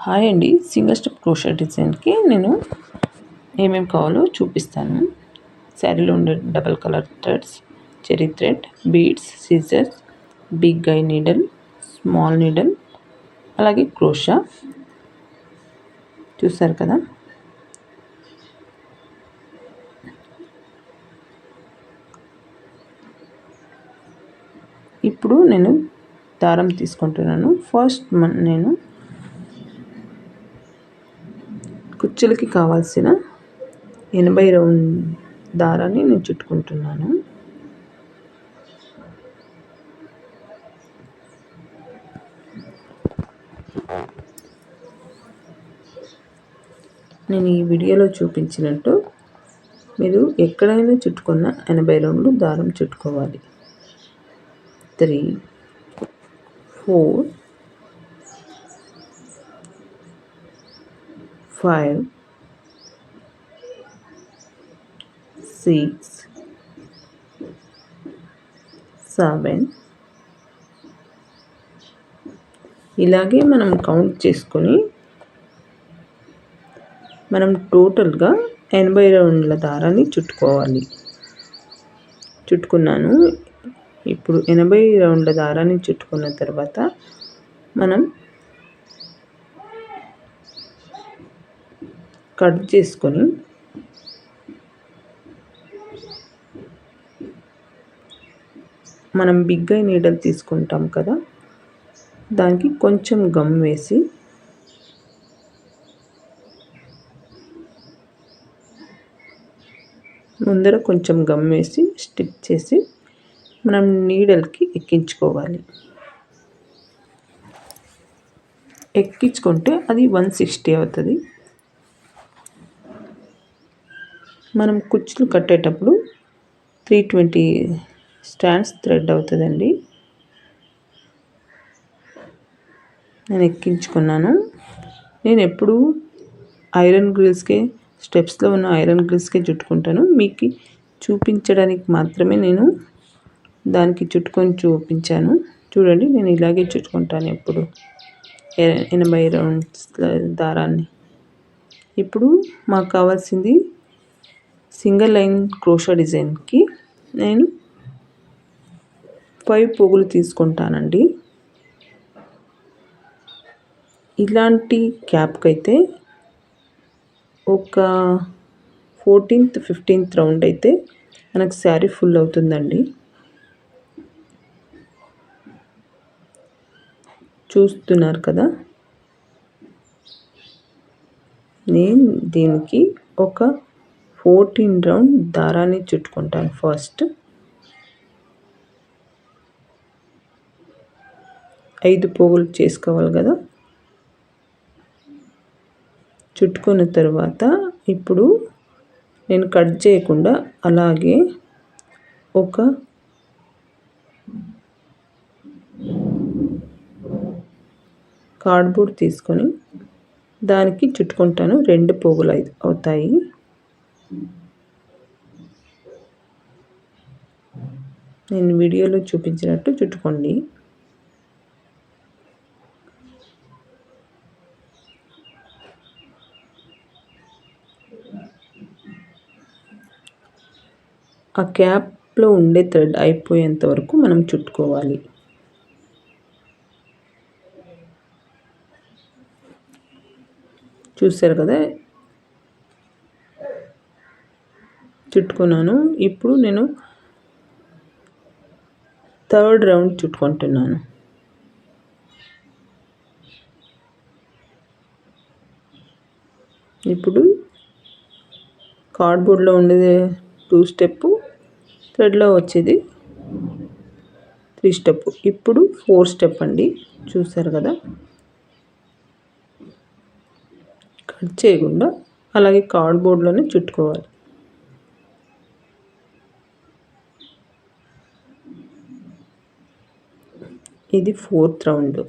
Hi అండి. Single step crochet డిజైన్కి నేను ఏమేమి కావాలో చూపిస్తాను. శారీలో ఉండే డబల్ కలర్ థ్రెడ్స్, చెరీ thread, beads, scissors, big eye needle, small needle, అలాగే క్రోషా. చూసారు కదా. ఇప్పుడు నేను దారం తీసుకుంటున్నాను. ఫస్ట్ నేను కుచ్చులకి కావాల్సిన 80 రౌండ్ దారాన్ని నేను చుట్టుకుంటున్నాను. నేను ఈ వీడియోలో చూపించినట్టు మీరు ఎక్కడైనా చుట్టుకున్న 80 రౌండ్లు దారం చుట్టుకోవాలి. 3, 4, 5, 6, 7 ఇలాగే మనం కౌంట్ చేసుకొని మనం టోటల్గా 80 రౌండ్ల దారాన్ని చుట్టుకోవాలి. చుట్టుకున్నాను. ఇప్పుడు 80 రౌండ్ల దారాన్ని చుట్టుకున్న తర్వాత మనం కట్ చేసుకొని మనం బిగ్ ఐ నీడల్ తీసుకుంటాం కదా, దానికి కొంచెం గమ్ వేసి ముందర కొంచెం గమ్ వేసి స్టిక్ చేసి మనం నీడల్కి ఎక్కించుకోవాలి. ఎక్కించుకుంటే అది 160 అవుతుంది. మనం కుచ్చులు కట్టేటప్పుడు 320 స్ట్రాండ్స్ థ్రెడ్ అవుతుందండి. నేను ఎక్కించుకున్నాను. నేను ఎప్పుడు ఐరన్ గ్రిల్స్కే, స్టెప్స్లో ఉన్న ఐరన్ గ్రిల్స్కే చుట్టుకుంటాను. మీకు చూపించడానికి మాత్రమే నేను దానికి చుట్టుకొని చూపించాను. చూడండి, నేను ఇలాగే చుట్టుకుంటాను ఎప్పుడు 80 రౌండ్స్ దారాన్ని. ఇప్పుడు మాకు కావాల్సింది సింగిల్ లైన్ క్రోషా డిజైన్కి నేను 5 పోగులు తీసుకుంటానండి. ఇలాంటి క్యాప్కి అయితే ఒక 14th 15th రౌండ్ అయితే మనకు శారీ ఫుల్ అవుతుందండి. చూస్తున్నారు కదా. నేను దీనికి ఒక 14 రౌండ్ దారాన్ని చుట్టుకుంటాను. ఫస్ట్ 5 పోగులు చేసుకోవాలి కదా. చుట్టుకున్న తర్వాత ఇప్పుడు నేను కట్ చేయకుండా అలాగే ఒక కార్డ్బోర్డ్ తీసుకొని దానికి చుట్టుకుంటాను. 2 పోగులు అవుతాయి. నేను వీడియోలో చూపించినట్టు చుట్టుకోండి. ఆ క్యాప్లో ఉండే థ్రెడ్ అయిపోయేంత వరకు మనం చుట్టుకోవాలి. చూసారు కదా, చుట్టుకున్నాను. ఇప్పుడు నేను 3rd రౌండ్ చుట్టుకుంటున్నాను. ఇప్పుడు కార్డ్బోర్డ్లో ఉండేది 2 స్టెప్, థ్రెడ్లో వచ్చేది 3 స్టెప్. ఇప్పుడు 4 స్టెప్ అండి. చూసారు కదా. కట్ చేయకుండా అలాగే కార్డ్బోర్డ్లోనే చుట్టుకోవాలి. ఇది 4th రౌండ్.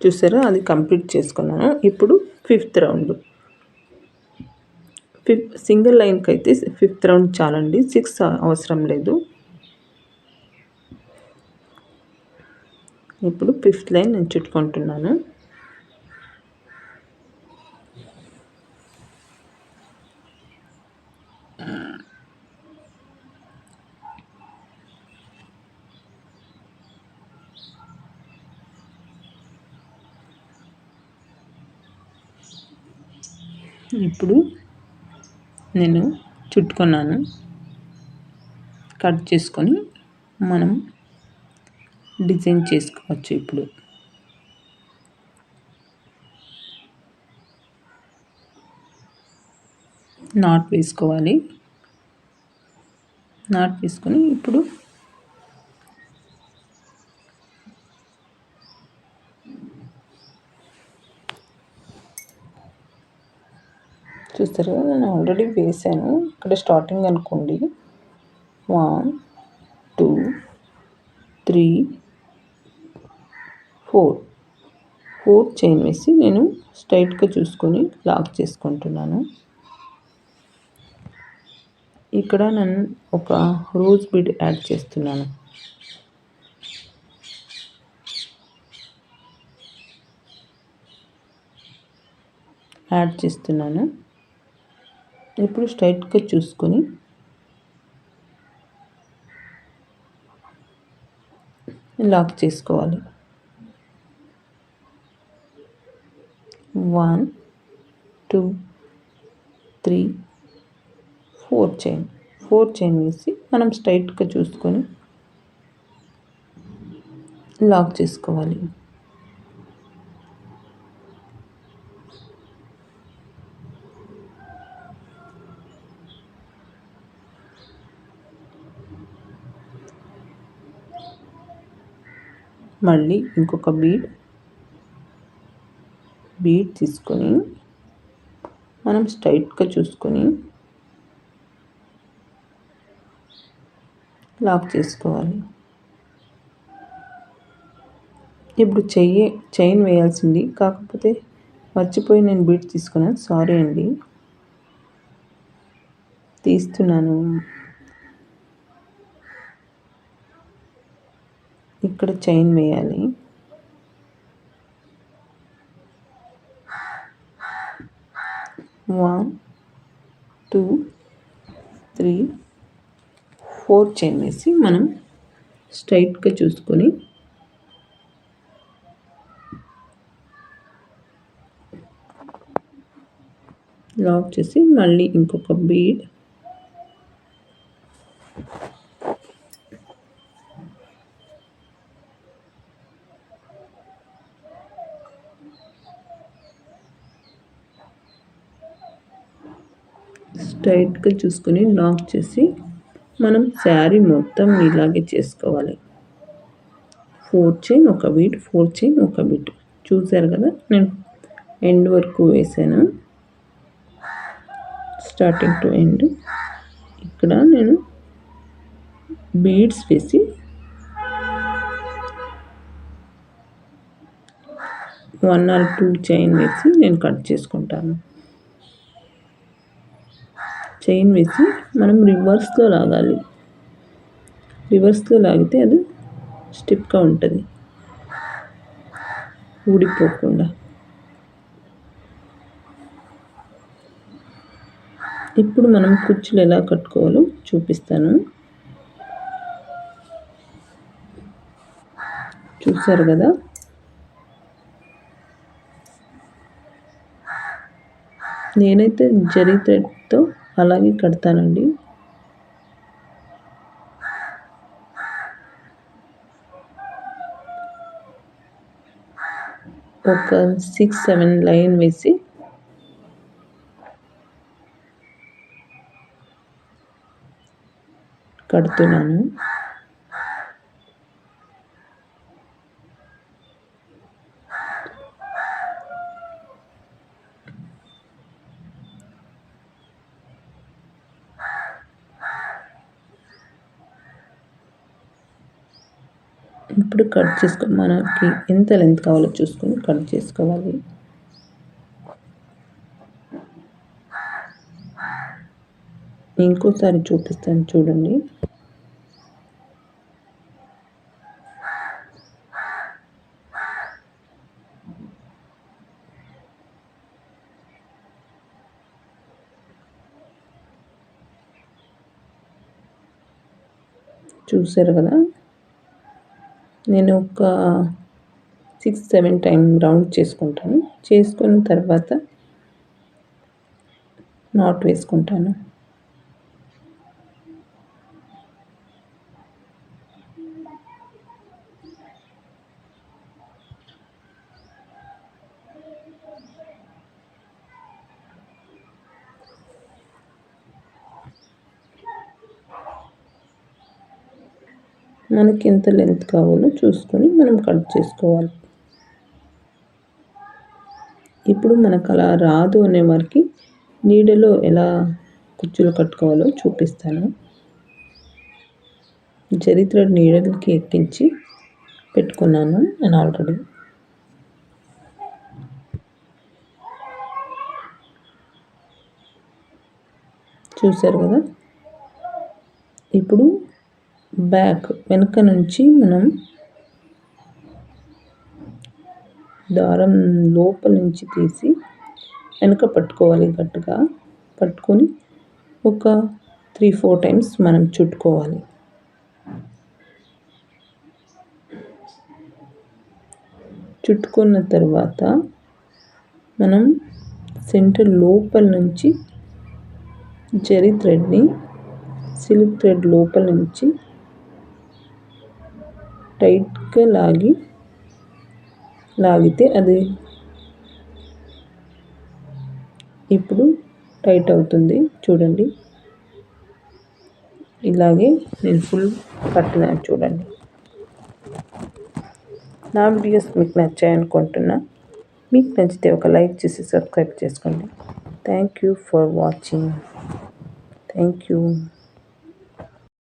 చూసారా, అది కంప్లీట్ చేసుకున్నాను. ఇప్పుడు 5th రౌండ్. సింగిల్ లైన్కి అయితే 5th రౌండ్ చాలండి, 6 అవసరం లేదు. ఇప్పుడు 5th లైన్ నేను చుట్టుకుంటున్నాను. ఇప్పుడు నేను చుట్టుకున్నాను. కట్ చేసుకొని మనం డిజైన్ చేసుకోవచ్చు. ఇప్పుడు నాట్ వేసుకోవాలి. నాట్ వేసుకొని ఇప్పుడు చూస్తారు కదా, నేను ఆల్రెడీ వేసాను. ఇక్కడ స్టార్టింగ్ అనుకోండి. 1 2 3 4 చైన్ వేసి నేను స్ట్రైట్గా చూసుకొని లాక్ చేసుకుంటున్నాను. ఇక్కడ నేను ఒక రోజ్ బీడ్ యాడ్ చేస్తున్నాను. ఇప్పుడు స్ట్రైట్గా చూసుకొని లాక్ చేసుకోవాలి. 1 2 3 4 చైన్ వేసి మనం స్ట్రైట్గా చూసుకొని లాక్ చేసుకోవాలి. మళ్ళీ ఇంకొక బీడ్ తీసుకొని మనం స్ట్రైట్గా చూసుకొని లాక్ చేసుకోవాలి. ఇప్పుడు చైన్ వేయాల్సింది, కాకపోతే మర్చిపోయి నేను బీడ్ తీసుకున్నాను. సారీ అండి, తీస్తున్నాను. ఇక్కడ చైన్ వేయాలి. వన్ 2 3 4 చైన్ వేసి మనం స్ట్రైట్గా చూసుకొని లాక్ చేసి మళ్ళీ ఇంకొక బీడ్ స్ట్రైట్గా చూసుకొని లాక్ చేసి మనం శారీ మొత్తం ఇలాగే చేసుకోవాలి. 4 చైన్ ఒక బీడ్, 4 చైన్ ఒక బీడ్. చూసారు కదా, నేను ఎండ్ వరకు వేసాను, స్టార్టింగ్ టు ఎండ్. ఇక్కడ నేను బీడ్స్ వేసి 1 or 2 చైన్ వేసి నేను కట్ చేసుకుంటాను. చైన్ వేసి మనం రివర్స్లో లాగాలి. రివర్స్లో లాగితే అది స్టిఫ్గా ఉంటుంది, ఊడిపోకుండా. ఇప్పుడు మనం కుచ్చులు ఎలా కట్టుకోవాలో చూపిస్తాను. చూసారు కదా, నేనైతే జరీ థ్రెడ్తో అలాగే కడతానండి. ఒక 6-7 లైన్ వేసి కడుతున్నాను. ఇప్పుడు కట్ చేసుకో, మనకి ఎంత లెంత్ కావాలో చూసుకొని కట్ చేసుకోవాలి. ఇంకోసారి చూపిస్తాను చూడండి. చూసారు కదా, నేను ఒక 6-7 టైం రౌండ్ చేసుకుంటాను. చేసుకున్న తర్వాత నాట్ వేసుకుంటాను. మనకి ఎంత లెంత్ కావాలో చూసుకొని మనం కట్ చేసుకోవాలి. ఇప్పుడు మనకు అలా రాదు అనే వారికి నీడలో ఎలా కుచ్చులు కట్టుకోవాలో చూపిస్తాను. జరీ థ్రెడ్ నీడలకి ఎక్కించి పెట్టుకున్నాను నేను ఆల్రెడీ. చూసారు కదా, ఇప్పుడు బ్యాక్ వెనక నుంచి మనం దారం లోపల నుంచి తీసి వెనక పట్టుకోవాలి. గట్టిగా పట్టుకొని ఒక 3-4 టైమ్స్ మనం చుట్టుకోవాలి. చుట్టుకున్న తర్వాత మనం సెంటర్ లోపల నుంచి జరీ థ్రెడ్ని సిల్క్ థ్రెడ్ లోపల నుంచి టైట్గా లాగితే అది ఇప్పుడు టైట్ అవుతుంది. చూడండి, ఇలాగే నేను ఫుల్ కట్టినాను. చూడండి, నా వీడియోస్ మీకు నచ్చాయనుకుంటున్నా. మీకు నచ్చితే ఒక లైక్ చేసి సబ్స్క్రైబ్ చేసుకోండి. Thank you for watching. Thank you.